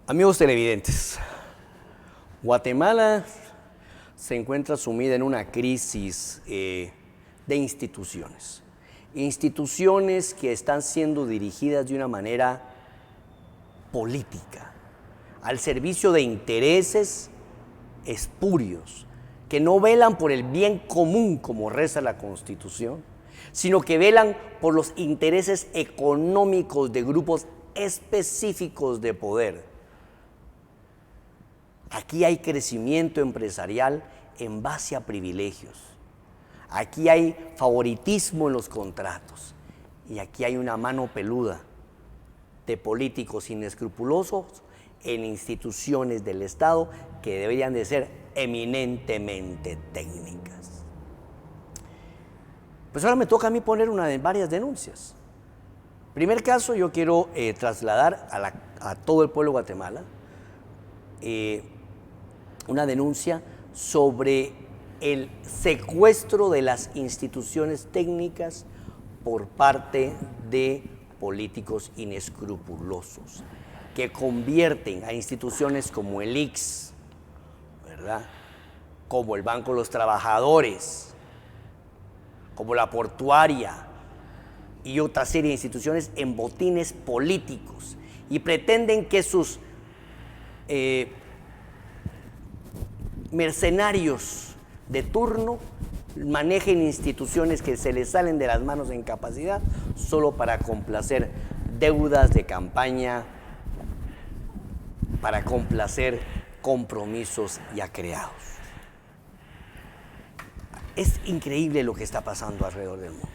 Amigos televidentes, Guatemala se encuentra sumida en una crisis de instituciones. Instituciones que están siendo dirigidas de una manera política, al servicio de intereses espurios, que no velan por el bien común como reza la Constitución, sino que velan por los intereses económicos de grupos específicos de poder. Aquí hay crecimiento empresarial en base a privilegios. Aquí hay favoritismo en los contratos. Y aquí hay una mano peluda de políticos inescrupulosos en instituciones del Estado que deberían de ser eminentemente técnicas. Pues ahora me toca a mí poner varias denuncias. Primer caso, yo quiero trasladar a todo el pueblo de Guatemala una denuncia sobre el secuestro de las instituciones técnicas por parte de políticos inescrupulosos que convierten a instituciones como el ICS, ¿verdad?, como el Banco de los Trabajadores, como la Portuaria y otra serie de instituciones en botines políticos, y pretenden que sus mercenarios de turno manejen instituciones que se les salen de las manos en capacidad solo para complacer deudas de campaña, para complacer compromisos ya creados. Es increíble lo que está pasando alrededor del mundo.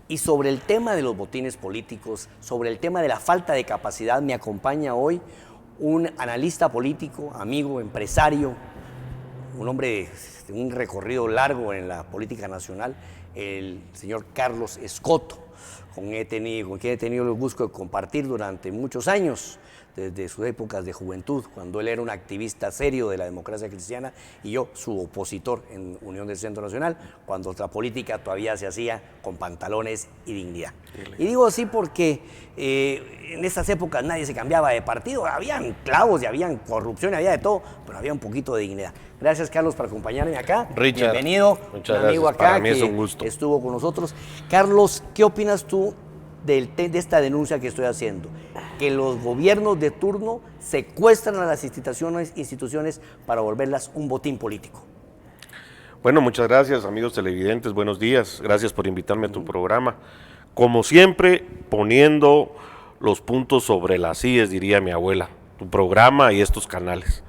Y sobre el tema de los botines políticos, sobre el tema de la falta de capacidad, me acompaña hoy un analista político, amigo, empresario, un hombre de un recorrido largo en la política nacional, el señor Carlos Escoto, con quien he tenido el gusto de compartir durante muchos años, desde sus épocas de juventud, cuando él era un activista serio de la democracia cristiana y yo su opositor en Unión del Centro Nacional, cuando la política todavía se hacía con pantalones y dignidad. Y digo así porque en esas épocas nadie se cambiaba de partido, habían clavos y habían corrupción, había de todo, pero había un poquito de dignidad. Gracias, Carlos, por acompañarme acá. Richard, bienvenido, muchas un amigo gracias. acá Para mí que es un gusto. estuvo con nosotros. Carlos, ¿qué opinas tú de esta denuncia que estoy haciendo? Que los gobiernos de turno secuestran a las instituciones para volverlas un botín político. Bueno, muchas gracias, amigos televidentes, buenos días, gracias por invitarme a tu programa. Como siempre, poniendo los puntos sobre las íes, diría mi abuela, tu programa y estos canales.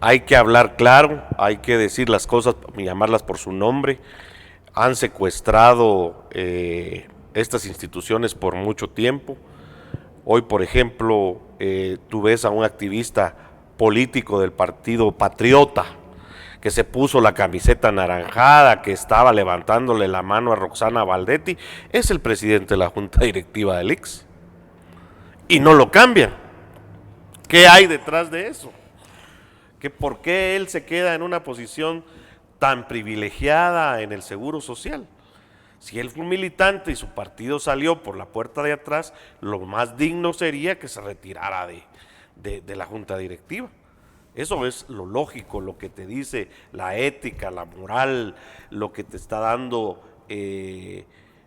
Hay que hablar claro, hay que decir las cosas, llamarlas por su nombre. Han secuestrado estas instituciones por mucho tiempo. Hoy, por ejemplo, tú ves a un activista político del Partido Patriota que se puso la camiseta anaranjada, que estaba levantándole la mano a Roxana Valdetti, es el presidente de la Junta Directiva del ICS. Y no lo cambian. ¿Qué hay detrás de eso? ¿Por qué él se queda en una posición tan privilegiada en el Seguro Social? Si él fue un militante y su partido salió por la puerta de atrás, lo más digno sería que se retirara de la Junta Directiva. Eso es lo lógico, lo que te dice la ética, la moral, lo que te está dando.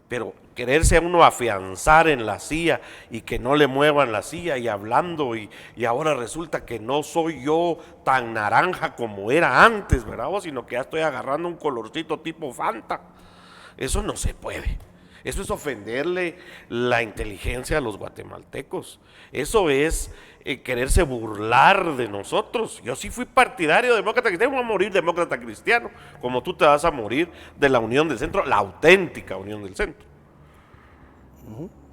Pero quererse a uno afianzar en la silla y que no le muevan la silla y hablando y ahora resulta que no soy yo tan naranja como era antes, ¿verdad? Sino que ya estoy agarrando un colorcito tipo Fanta. Eso no se puede. Eso es ofenderle la inteligencia a los guatemaltecos. Eso es quererse burlar de nosotros. Yo sí fui partidario demócrata cristiano, voy a morir demócrata cristiano, como tú te vas a morir de la Unión del Centro, la auténtica Unión del Centro.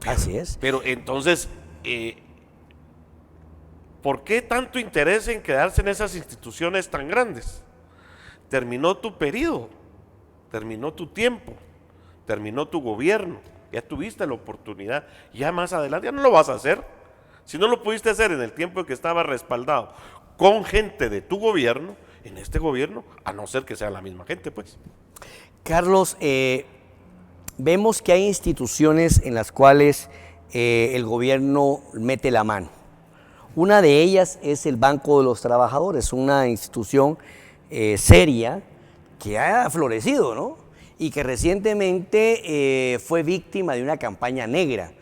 Así es. Pero entonces, ¿por qué tanto interés en quedarse en esas instituciones tan grandes? Terminó tu periodo, terminó tu tiempo, terminó tu gobierno, ya tuviste la oportunidad, ya más adelante ya no lo vas a hacer. Si no lo pudiste hacer en el tiempo en que estaba respaldado con gente de tu gobierno, en este gobierno, a no ser que sea la misma gente, pues. Carlos, vemos que hay instituciones en las cuales el gobierno mete la mano. Una de ellas es el Banco de los Trabajadores, una institución seria que ha florecido, ¿no? Y que recientemente fue víctima de una campaña negra,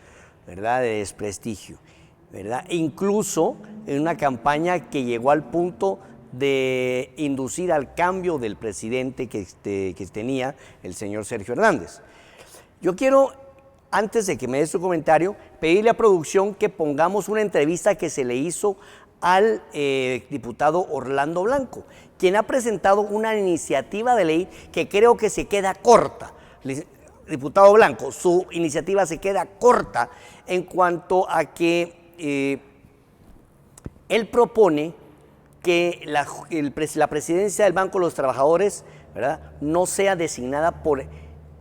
¿verdad?, de desprestigio, ¿verdad? Incluso en una campaña que llegó al punto de inducir al cambio del presidente que tenía el señor Sergio Hernández. Yo quiero, antes de que me dé su comentario, pedirle a producción que pongamos una entrevista que se le hizo al diputado Orlando Blanco, quien ha presentado una iniciativa de ley que creo que se queda corta. Diputado Blanco, su iniciativa se queda corta en cuanto a que él propone que la presidencia del Banco de los Trabajadores, ¿verdad?, no sea designada por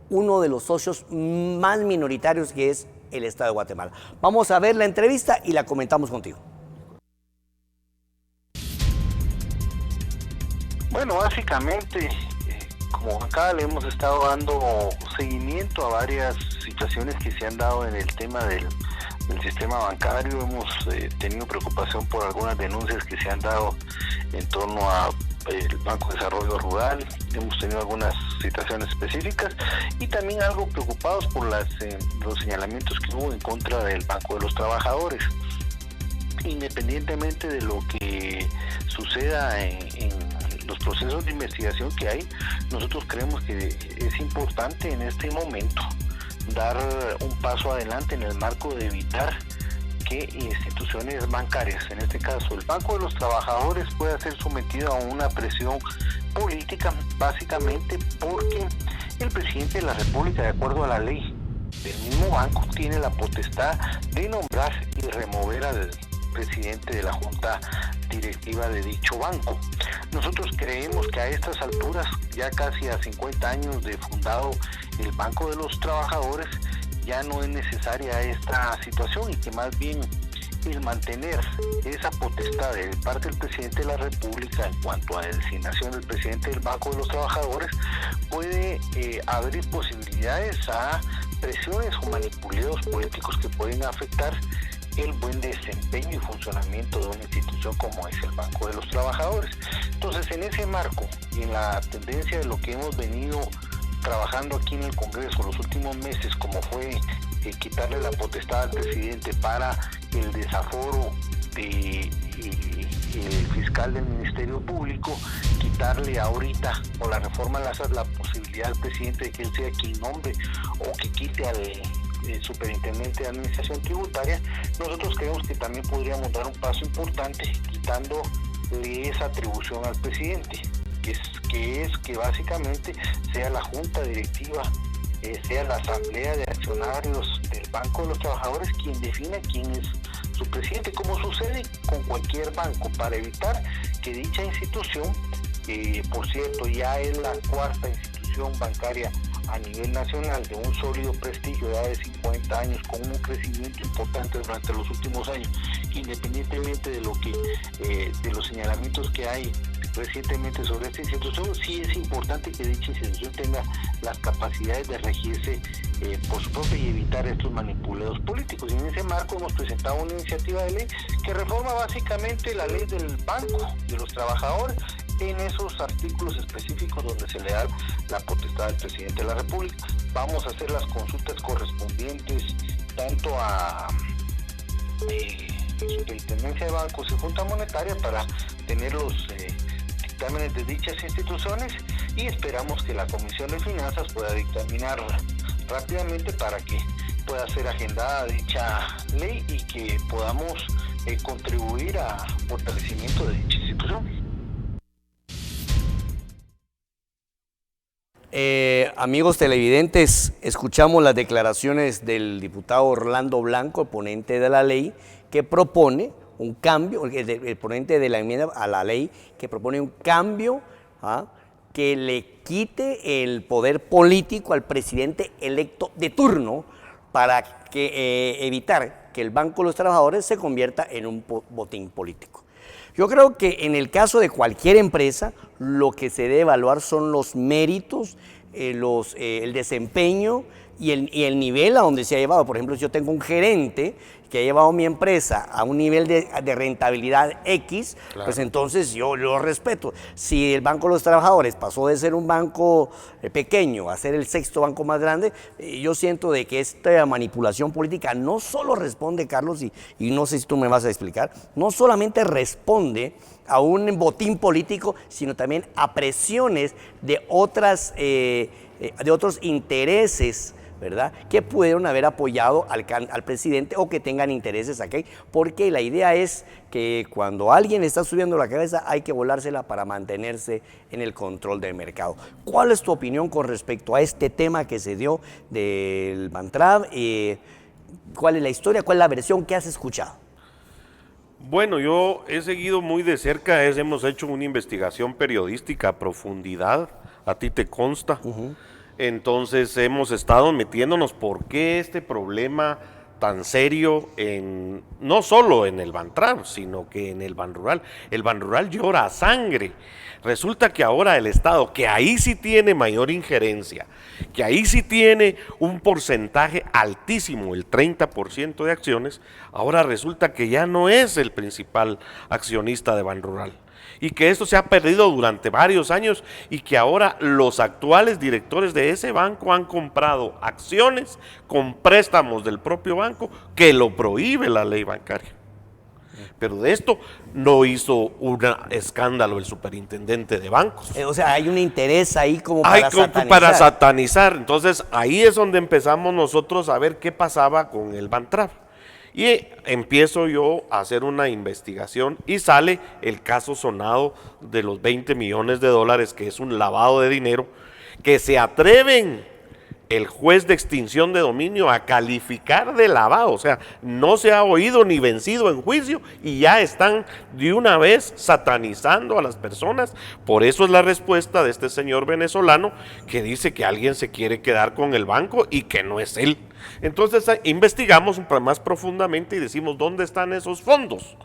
uno de los socios más minoritarios, que es el Estado de Guatemala. Vamos a ver la entrevista y la comentamos contigo. Bueno, básicamente, como acá le hemos estado dando seguimiento a varias situaciones que se han dado en el tema del sistema bancario, hemos tenido preocupación por algunas denuncias que se han dado en torno a el Banco de Desarrollo Rural, hemos tenido algunas situaciones específicas y también algo preocupados por los señalamientos que hubo en contra del Banco de los Trabajadores. Independientemente de lo que suceda en los procesos de investigación que hay, nosotros creemos que es importante en este momento dar un paso adelante en el marco de evitar que instituciones bancarias, en este caso el Banco de los Trabajadores, pueda ser sometido a una presión política, básicamente porque el presidente de la República, de acuerdo a la ley del mismo banco, tiene la potestad de nombrar y remover al presidente de la junta directiva de dicho banco. Nosotros creemos que a estas alturas, ya casi a 50 años de fundado el Banco de los Trabajadores, ya no es necesaria esta situación y que más bien el mantener esa potestad de parte del presidente de la República en cuanto a la designación del presidente del Banco de los Trabajadores puede abrir posibilidades a presiones o manipuleos políticos que pueden afectar el buen desempeño y funcionamiento de una institución como es el Banco de los Trabajadores. Entonces, en ese marco y en la tendencia de lo que hemos venido trabajando aquí en el Congreso los últimos meses, como fue quitarle la potestad al presidente para el desaforo del fiscal del Ministerio Público, quitarle ahorita o la reforma la posibilidad al presidente de que él sea quien nombre o que quite al superintendente de administración tributaria, nosotros creemos que también podríamos dar un paso importante quitándole esa atribución al presidente, que básicamente sea la junta directiva, sea la asamblea de accionarios del Banco de los Trabajadores quien defina quién es su presidente, como sucede con cualquier banco, para evitar que dicha institución, por cierto, ya es la cuarta institución bancaria a nivel nacional de un sólido prestigio de 50 años, con un crecimiento importante durante los últimos años, independientemente de lo que de los señalamientos que hay recientemente sobre esta institución, sí es importante que dicha institución tenga las capacidades de regirse por su propia y evitar estos manipuleos políticos. Y en ese marco hemos presentado una iniciativa de ley que reforma básicamente la ley del Banco de los Trabajadores en esos artículos específicos donde se le da la potestad al presidente de la República. Vamos a hacer las consultas correspondientes tanto a Superintendencia de Bancos y Junta Monetaria para tener los dictámenes de dichas instituciones, y esperamos que la Comisión de Finanzas pueda dictaminar rápidamente para que pueda ser agendada dicha ley y que podamos contribuir a fortalecimiento de dicha institución. Amigos televidentes, escuchamos las declaraciones del diputado Orlando Blanco, ponente de la ley, que propone un cambio, el ponente de la enmienda a la ley, que propone un cambio que le quite el poder político al presidente electo de turno para evitar que el Banco de los Trabajadores se convierta en un botín político. Yo creo que en el caso de cualquier empresa, lo que se debe evaluar son los méritos, el desempeño y el nivel a donde se ha llevado. Por ejemplo, si yo tengo un gerente que ha llevado mi empresa a un nivel de rentabilidad X, claro, pues entonces yo lo respeto. Si el Banco de los Trabajadores pasó de ser un banco pequeño a ser el sexto banco más grande, yo siento de que esta manipulación política no solo responde, Carlos, y no sé si tú me vas a explicar, no solamente responde a un botín político, sino también a presiones de otros intereses, ¿verdad?, que pudieron haber apoyado al presidente o que tengan intereses aquí, porque la idea es que cuando alguien está subiendo la cabeza hay que volársela para mantenerse en el control del mercado. ¿Cuál es tu opinión con respecto a este tema que se dio del Bantrab? ¿Cuál es la historia? ¿Cuál es la versión que has escuchado? Bueno, yo he seguido muy de cerca, hemos hecho una investigación periodística a profundidad, a ti te consta. Entonces hemos estado metiéndonos por qué este problema tan serio no solo en el Bantrab, sino que en el Banrural. El Banrural llora sangre. Resulta que ahora el Estado, que ahí sí tiene mayor injerencia, que ahí sí tiene un porcentaje altísimo, el 30% de acciones, ahora resulta que ya no es el principal accionista de Banrural. Y que esto se ha perdido durante varios años y que ahora los actuales directores de ese banco han comprado acciones con préstamos del propio banco que lo prohíbe la ley bancaria. Pero de esto no hizo un escándalo el superintendente de bancos. O sea, hay un interés ahí como para satanizar. Para satanizar. Entonces ahí es donde empezamos nosotros a ver qué pasaba con el Bantrab. Y empiezo yo a hacer una investigación y sale el caso sonado de los 20 millones de dólares, que es un lavado de dinero, que se atreven el juez de extinción de dominio a calificar de lavado. O sea, no se ha oído ni vencido en juicio y ya están de una vez satanizando a las personas. Por eso es la respuesta de este señor venezolano que dice que alguien se quiere quedar con el banco y que no es él. Entonces investigamos más profundamente y decimos dónde están esos fondos.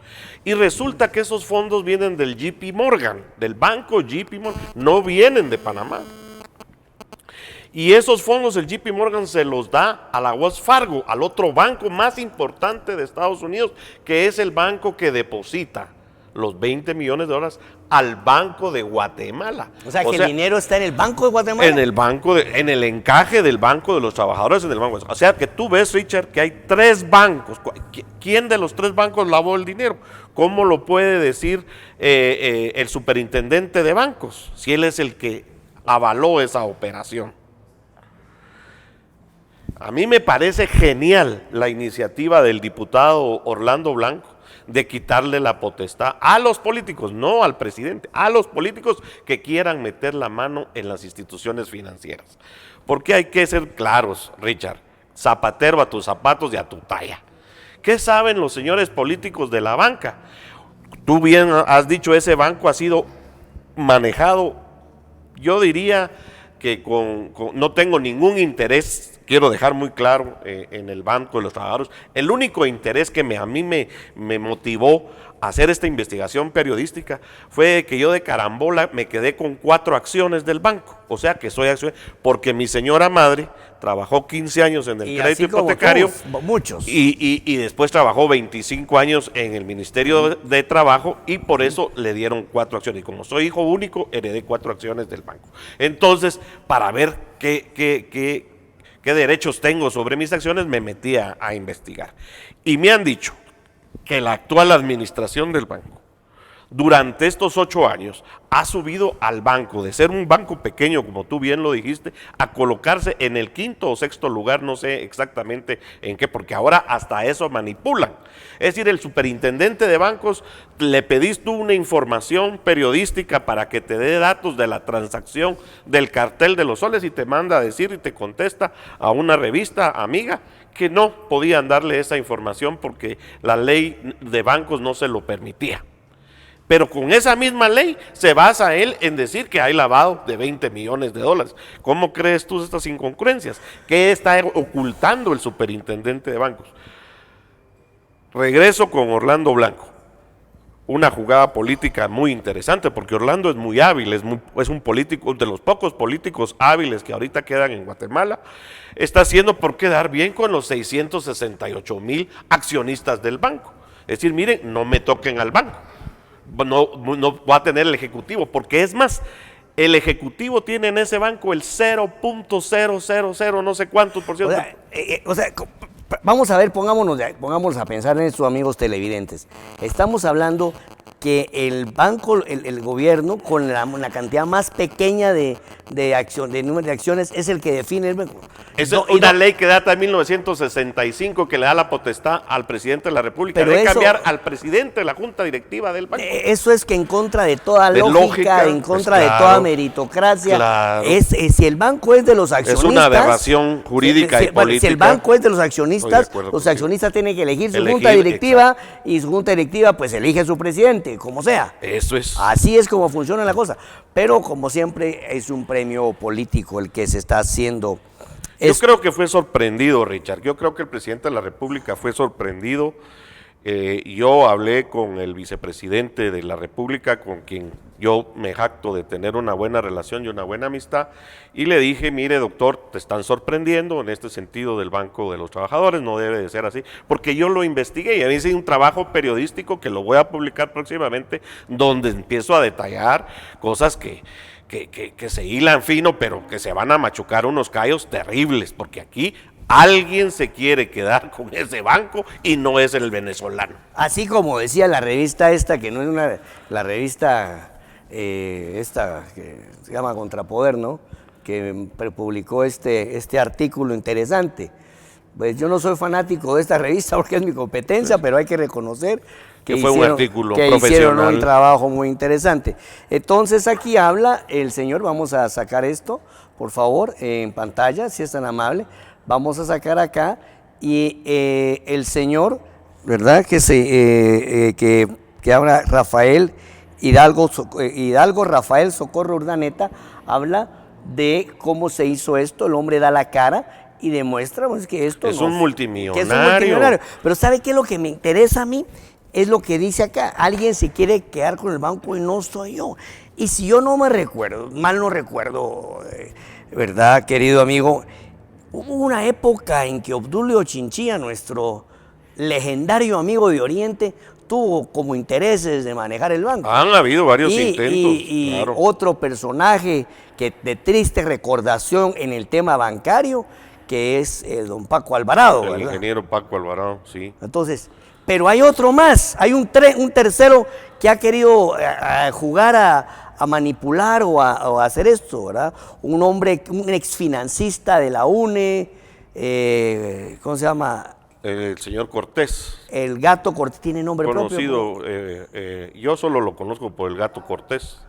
Y resulta que esos fondos vienen del JP Morgan, del banco JP Morgan, no vienen de Panamá. Y esos fondos el JP Morgan se los da a la Wells Fargo, al otro banco más importante de Estados Unidos, que es el banco que deposita los 20 millones de dólares al Banco de Guatemala. O sea, el dinero está en el Banco de Guatemala. En el encaje del Banco de los Trabajadores en el banco. O sea, que tú ves, Richard, que hay 3 bancos. ¿Quién de los 3 bancos lavó el dinero? ¿Cómo lo puede decir el superintendente de bancos, si él es el que avaló esa operación? A mí me parece genial la iniciativa del diputado Orlando Blanco de quitarle la potestad a los políticos, no al presidente, a los políticos que quieran meter la mano en las instituciones financieras. Porque hay que ser claros, Richard, zapatero a tus zapatos y a tu talla. ¿Qué saben los señores políticos de la banca? Tú bien has dicho, ese banco ha sido manejado, yo diría que no tengo ningún interés. Quiero dejar muy claro en el Banco de los Trabajadores, el único interés que a mí me motivó a hacer esta investigación periodística fue que yo de carambola me quedé con 4 acciones del banco, o sea que soy accionista, porque mi señora madre trabajó 15 años en el crédito hipotecario, muchos. Y después trabajó 25 años en el Ministerio de Trabajo y por eso le dieron 4 acciones. Y como soy hijo único, heredé 4 acciones del banco. Entonces, para ver qué derechos tengo sobre mis acciones, me metí a investigar. Y me han dicho que la actual administración del banco, durante estos 8 años, ha subido al banco, de ser un banco pequeño, como tú bien lo dijiste, a colocarse en el 5º o 6º lugar, no sé exactamente en qué, porque ahora hasta eso manipulan. Es decir, el superintendente de bancos, le pedís tú una información periodística para que te dé datos de la transacción del cartel de los soles y te manda a decir y te contesta a una revista amiga que no podían darle esa información porque la ley de bancos no se lo permitía. Pero con esa misma ley se basa él en decir que hay lavado de 20 millones de dólares. ¿Cómo crees tú estas incongruencias? ¿Qué está ocultando el superintendente de bancos? Regreso con Orlando Blanco. una jugada política muy interesante, porque Orlando es muy hábil, es un político, de los pocos políticos hábiles que ahorita quedan en Guatemala. Está haciendo por quedar bien con los 668,000 accionistas del banco. Es decir, miren, no me toquen al banco, no va a tener el ejecutivo, porque es más, el ejecutivo tiene en ese banco el 0.000 no sé cuántos por ciento. Vamos a ver, pongámonos a pensar en estos amigos televidentes. Estamos hablando que el banco, el gobierno, con la cantidad más pequeña de número de acciones, es el que define el banco. Es una ley que data de 1965 que le da la potestad al presidente de la República de cambiar al presidente de la junta directiva del banco. Eso es que en contra de toda lógica, en contra de toda meritocracia. Claro. Si el banco es de los accionistas. Es una aberración jurídica y política. Si el banco es de los accionistas, los accionistas tienen que elegir su junta directiva, y su junta directiva pues elige a su presidente, como sea. Eso es. Así es como funciona la cosa. Pero como siempre es un premio político el que se está haciendo. Yo creo que fue sorprendido, Richard. Yo creo que el presidente de la República fue sorprendido. Yo hablé con el vicepresidente de la República, con quien yo me jacto de tener una buena relación y una buena amistad, y le dije, mire doctor, te están sorprendiendo en este sentido del Banco de los Trabajadores, no debe de ser así, porque yo lo investigué y a mí hice un trabajo periodístico que lo voy a publicar próximamente, donde empiezo a detallar cosas que se hilan fino, pero que se van a machucar unos callos terribles, porque aquí alguien se quiere quedar con ese banco y no es el venezolano. Así como decía la revista esta, que no es la revista esta que se llama Contrapoder, ¿no? Que publicó este artículo interesante. Pues yo no soy fanático de esta revista porque es mi competencia, pero hay que reconocer que fue un artículo profesional. Hicieron un trabajo muy interesante. Entonces aquí habla el señor, vamos a sacar esto, por favor, en pantalla, si es tan amable. Vamos a sacar acá y el señor, ¿verdad? Que habla Rafael Hidalgo Rafael Socorro Urdaneta, habla de cómo se hizo esto, el hombre da la cara y demuestra pues, que esto es un multimillonario. Que es un multimillonario. Pero ¿sabe qué es lo que me interesa a mí? Es lo que dice acá, alguien se quiere quedar con el banco y no soy yo. Y si yo no me recuerdo, mal no recuerdo, ¿verdad, querido amigo? Hubo una época en que Obdulio Chinchilla, nuestro legendario amigo de Oriente, tuvo como intereses de manejar el banco. Han habido varios intentos. Y claro, otro personaje que de triste recordación en el tema bancario, que es don Paco Alvarado. El ¿verdad? ingeniero Paco Alvarado, sí. Entonces, pero hay otro más, hay un tercero que ha querido jugar a manipular o a hacer esto, ¿verdad? Un hombre, un exfinancista de la UNE, ¿cómo se llama? El señor Cortés. El Gato Cortés, ¿tiene nombre conocido, propio? Yo solo lo conozco por el Gato Cortés.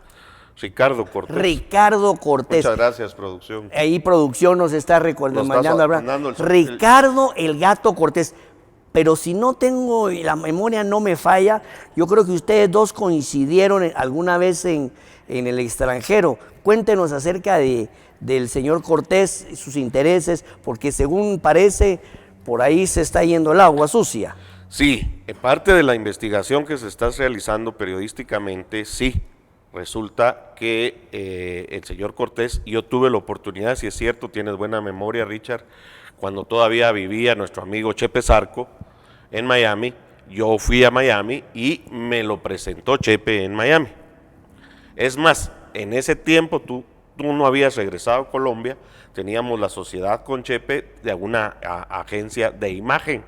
Ricardo Cortés. Ricardo Cortés. Muchas gracias, producción. Ahí producción nos está recordando. Ricardo el Gato Cortés. Pero si no tengo, la memoria no me falla, yo creo que ustedes dos coincidieron alguna vez en el extranjero. Cuéntenos acerca del señor Cortés, sus intereses, porque según parece, por ahí se está yendo el agua sucia. Sí, en parte de la investigación que se está realizando periodísticamente, sí, resulta que el señor Cortés, yo tuve la oportunidad, si es cierto, tienes buena memoria, Richard, cuando todavía vivía nuestro amigo Chepe Zarco en Miami, yo fui a Miami y me lo presentó Chepe en Miami. Es más, en ese tiempo tú no habías regresado a Colombia, teníamos la sociedad con Chepe de una agencia de imagen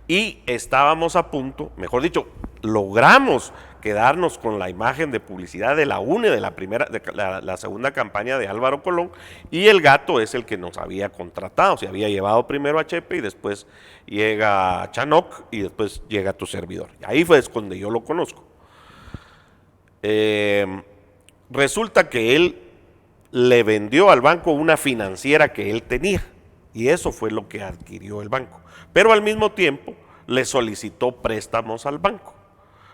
y estábamos a punto, mejor dicho, logramos quedarnos con la imagen de publicidad de la UNE, de la segunda campaña de Álvaro Colón, y el Gato es el que nos había contratado, se había llevado primero a Chepe y después llega Chanoc y después llega tu servidor. Y ahí fue donde yo lo conozco. Resulta que él le vendió al banco una financiera que él tenía y eso fue lo que adquirió el banco, pero al mismo tiempo le solicitó préstamos al banco,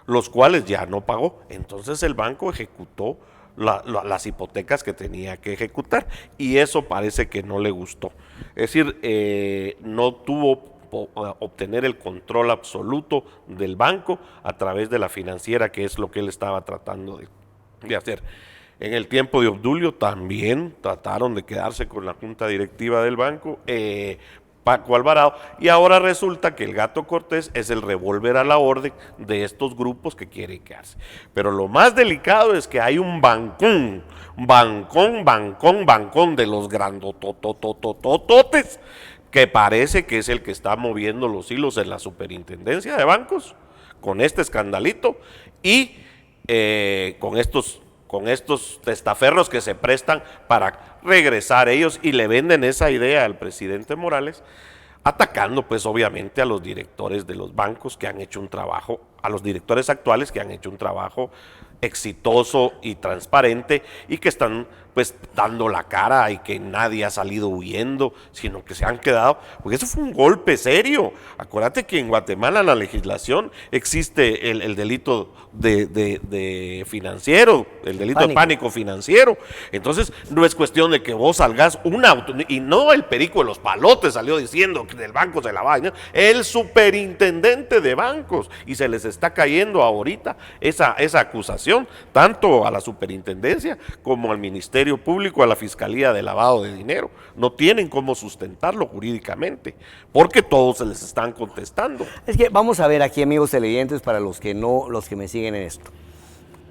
los cuales ya no pagó. Entonces el banco ejecutó las hipotecas que tenía que ejecutar y eso parece que no le gustó. Es decir, no tuvo obtener el control absoluto del banco a través de la financiera, que es lo que él estaba tratando de hacer. En el tiempo de Obdulio también trataron de quedarse con la junta directiva del banco, Paco Alvarado, y ahora resulta que el Gato Cortés es el revólver a la orden de estos grupos que quieren quedarse. Pero lo más delicado es que hay un bancón de los grandotototototes, que parece que es el que está moviendo los hilos en la superintendencia de bancos, con este escandalito, y con estos testaferros que se prestan para regresar ellos y le venden esa idea al presidente Morales, atacando pues obviamente a los directores de los bancos que han hecho un trabajo, a los directores actuales que han hecho un trabajo exitoso y transparente y que están pues dando la cara y que nadie ha salido huyendo, sino que se han quedado, porque eso fue un golpe serio. Acuérdate que en Guatemala la legislación existe el delito de financiero, el delito de pánico financiero. Entonces no es cuestión de que vos salgas y no el perico de los palotes salió diciendo que del banco se la va, ¿no? El superintendente de bancos, y se les está cayendo ahorita esa acusación, tanto a la superintendencia como al Ministerio Público, a la Fiscalía de Lavado de Dinero. No tienen cómo sustentarlo jurídicamente, porque todos se les están contestando. Es que vamos a ver aquí, amigos televidentes, para los que me siguen en esto.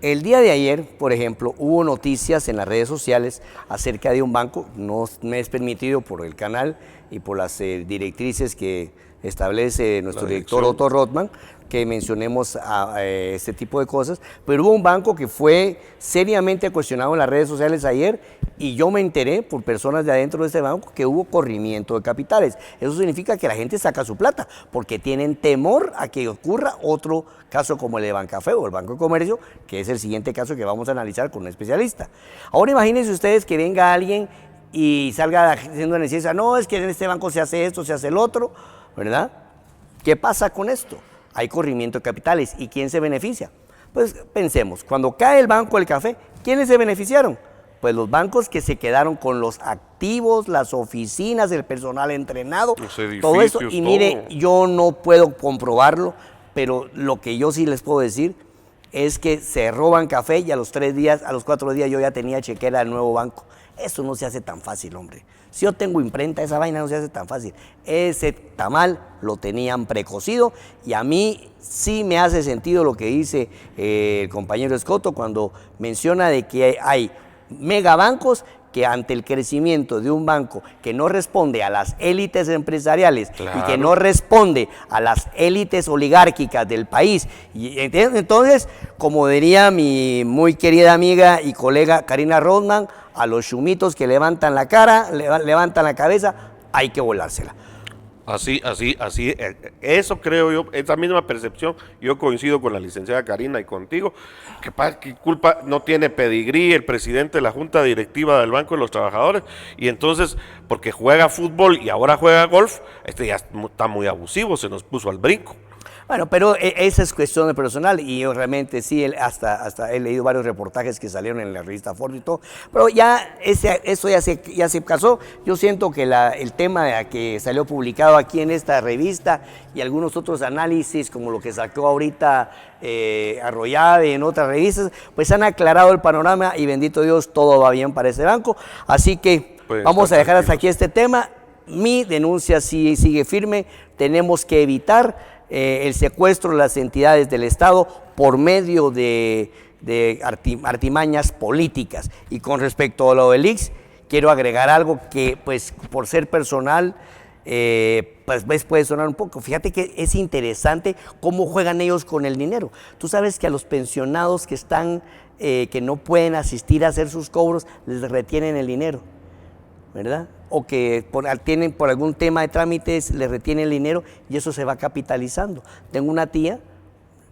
El día de ayer, por ejemplo, hubo noticias en las redes sociales acerca de un banco, no me es permitido por el canal y por las directrices que establece nuestro director Otto Rothman, que mencionemos este tipo de cosas, pero hubo un banco que fue seriamente cuestionado en las redes sociales ayer y yo me enteré por personas de adentro de este banco que hubo corrimiento de capitales. Eso significa que la gente saca su plata porque tienen temor a que ocurra otro caso como el de Bancafé o el Banco de Comercio, que es el siguiente caso que vamos a analizar con un especialista. Ahora imagínense ustedes que venga alguien y salga haciendo necesidad, no, es que en este banco se hace esto, se hace el otro, ¿verdad? ¿Qué pasa con esto? Hay corrimiento de capitales. ¿Y quién se beneficia? Pues pensemos, cuando cae el Banco del Café, ¿quiénes se beneficiaron? Pues los bancos que se quedaron con los activos, las oficinas, el personal entrenado, todo eso. Y mire, yo no puedo comprobarlo, pero lo que yo sí les puedo decir es que se roban café y a los 4 días yo ya tenía chequera del nuevo banco. Eso no se hace tan fácil, hombre. Si yo tengo imprenta, esa vaina no se hace tan fácil. Ese tamal lo tenían precocido y a mí sí me hace sentido lo que dice el compañero Escoto cuando menciona de que hay megabancos que ante el crecimiento de un banco que no responde a las élites empresariales y que no responde a las élites oligárquicas del país. Y entonces, como diría mi muy querida amiga y colega Karina Rothman, a los chumitos que levantan la cara, levantan la cabeza, hay que volársela. Así, eso creo yo, esa misma percepción, yo coincido con la licenciada Karina y contigo, que culpa no tiene pedigrí el presidente de la Junta Directiva del Banco de los Trabajadores, y entonces, porque juega fútbol y ahora juega golf, ya está muy abusivo, se nos puso al brinco. Bueno, pero esa es cuestión de personal y yo realmente sí, hasta he leído varios reportajes que salieron en la revista Forbes y todo, pero ya eso ya se pasó. Yo siento que el tema que salió publicado aquí en esta revista y algunos otros análisis como lo que sacó ahorita Arroyave en otras revistas, pues han aclarado el panorama y bendito Dios, todo va bien para ese banco. Así que pues, vamos a dejar hasta aquí este tema. Mi denuncia sí sigue firme, tenemos que evitar el secuestro de las entidades del Estado por medio de artimañas políticas. Y con respecto a lo del IX, quiero agregar algo que, pues, por ser personal, pues puede sonar un poco. Fíjate que es interesante cómo juegan ellos con el dinero. Tú sabes que a los pensionados que están, que no pueden asistir a hacer sus cobros, les retienen el dinero, ¿verdad? O que tienen por algún tema de trámites, le retienen el dinero y eso se va capitalizando. Tengo una tía,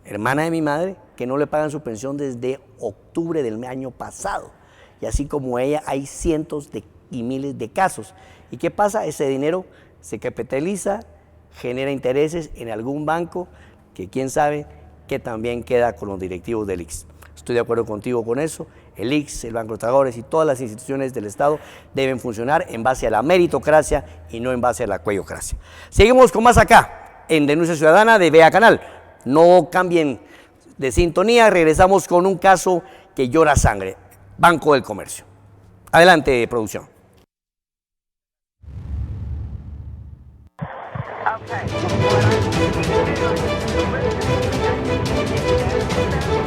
hermana de mi madre, que no le pagan su pensión desde octubre del año pasado. Y así como ella, hay cientos y miles de casos. ¿Y qué pasa? Ese dinero se capitaliza, genera intereses en algún banco que quién sabe que también queda con los directivos del IX. Estoy de acuerdo contigo con eso. el ICS, el Banco de Trabajadores y todas las instituciones del Estado deben funcionar en base a la meritocracia y no en base a la cuellocracia. Seguimos con más acá, en Denuncia Ciudadana de Vea Canal. No cambien de sintonía, regresamos con un caso que llora sangre, Banco del Comercio. Adelante, producción. Okay.